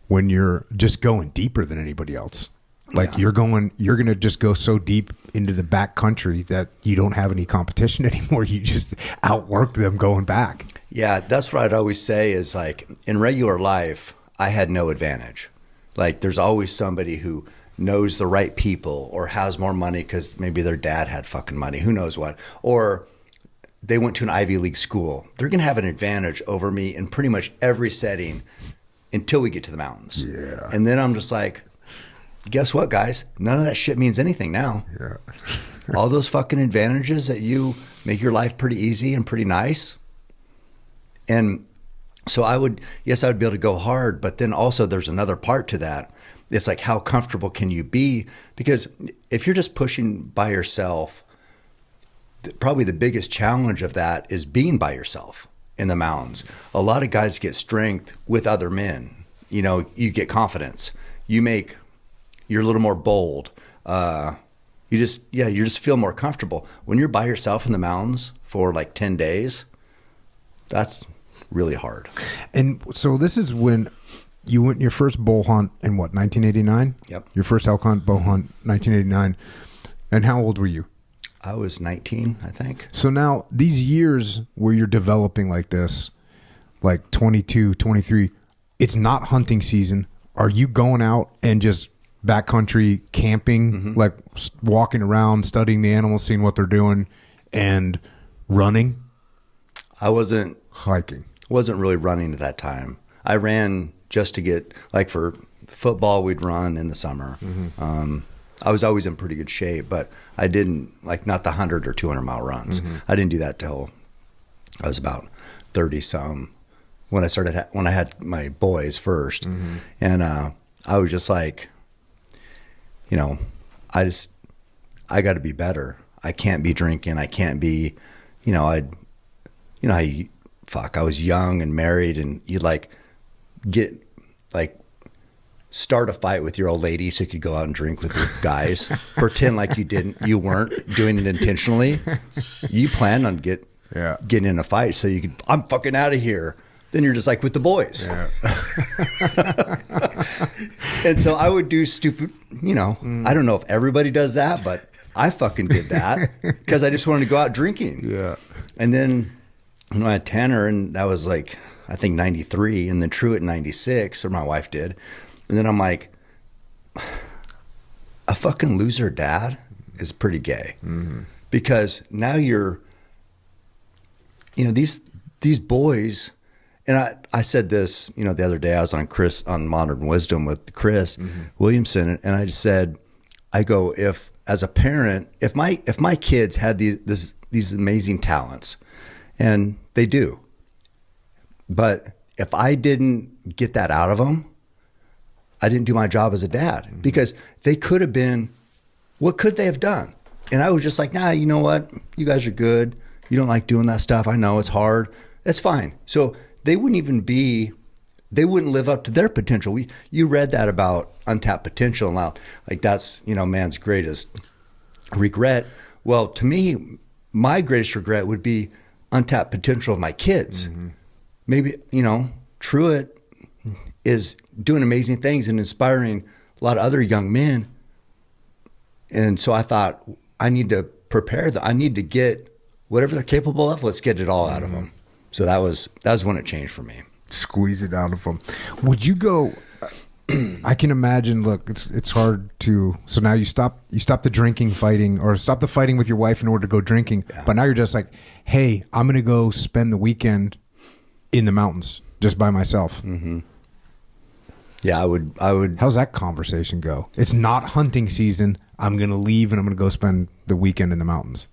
when you're just going deeper than anybody else. Like you're going to just go so deep into the back country that you don't have any competition anymore. You just outwork them going back. Yeah, that's what I'd always say is like in regular life, I had no advantage. Like there's always somebody who knows the right people or has more money because maybe their dad had fucking money, who knows what, or they went to an Ivy League school. They're going to have an advantage over me in pretty much every setting until we get to the mountains. Yeah. And then I'm just like, guess what, guys? None of that shit means anything now. Yeah. All those fucking advantages that you make your life pretty easy and pretty nice. And so I would be able to go hard, but then also there's another part to that. It's like, how comfortable can you be? Because if you're just pushing by yourself, probably the biggest challenge of that is being by yourself in the mountains. A lot of guys get strength with other men. You know, you get confidence. You're a little more bold. You just feel more comfortable. When you're by yourself in the mountains for like 10 days, that's really hard. And so this is when you went your first bull hunt in what, 1989? Yep. Your first elk hunt, bow hunt, 1989. And how old were you? I was 19, I think. So now these years where you're developing like this, like 22, 23, it's not hunting season. Are you going out and just backcountry camping, like walking around, studying the animals, seeing what they're doing, and running? I wasn't really running at that time. I ran just to get, like for football, we'd run in the summer. I was always in pretty good shape, but I didn't, like, not the 100 or 200 mile runs. I didn't do that till I was about 30 some when I had my boys first. And I was just like, you know, I got to be better. I can't be drinking. I can't be, I was young and married, and you'd start a fight with your old lady so you could go out and drink with your guys. Pretend like you weren't doing it intentionally. You planned on getting in a fight so you could, I'm fucking out of here. Then you're just like with the boys. Yeah. And so I would do stupid, I don't know if everybody does that, but I fucking did that because I just wanted to go out drinking. Yeah. And then I had Tanner, and that was like, I think 93, and then Truett in 96, or my wife did. And then I'm like, a fucking loser dad is pretty gay. Because now you're, these boys, and I said this, the other day I was on Modern Wisdom with Chris Williamson, and I just said, I go, if as a parent, if my kids had these amazing talents, and they do, but if I didn't get that out of them, I didn't do my job as a dad, because they could have been, what could they have done? And I was just like, nah, you know what? You guys are good. You don't like doing that stuff. I know it's hard. That's fine. So they wouldn't live up to their potential. You read that about untapped potential, and like that's, man's greatest regret. Well, to me, my greatest regret would be untapped potential of my kids. Maybe, Truett is doing amazing things and inspiring a lot of other young men. And so I thought, I need to prepare them. I need to get whatever they're capable of. Let's get it all out of them. So that was when it changed for me. Squeeze it out of them. Would you go, I can imagine, look, it's hard to, so now you stop the drinking, fighting, or stop the fighting with your wife in order to go drinking. Yeah. But now you're just like, hey, I'm going to go spend the weekend in the mountains just by myself. Yeah, I would. How's that conversation go? It's not hunting season. I'm going to leave and I'm going to go spend the weekend in the mountains.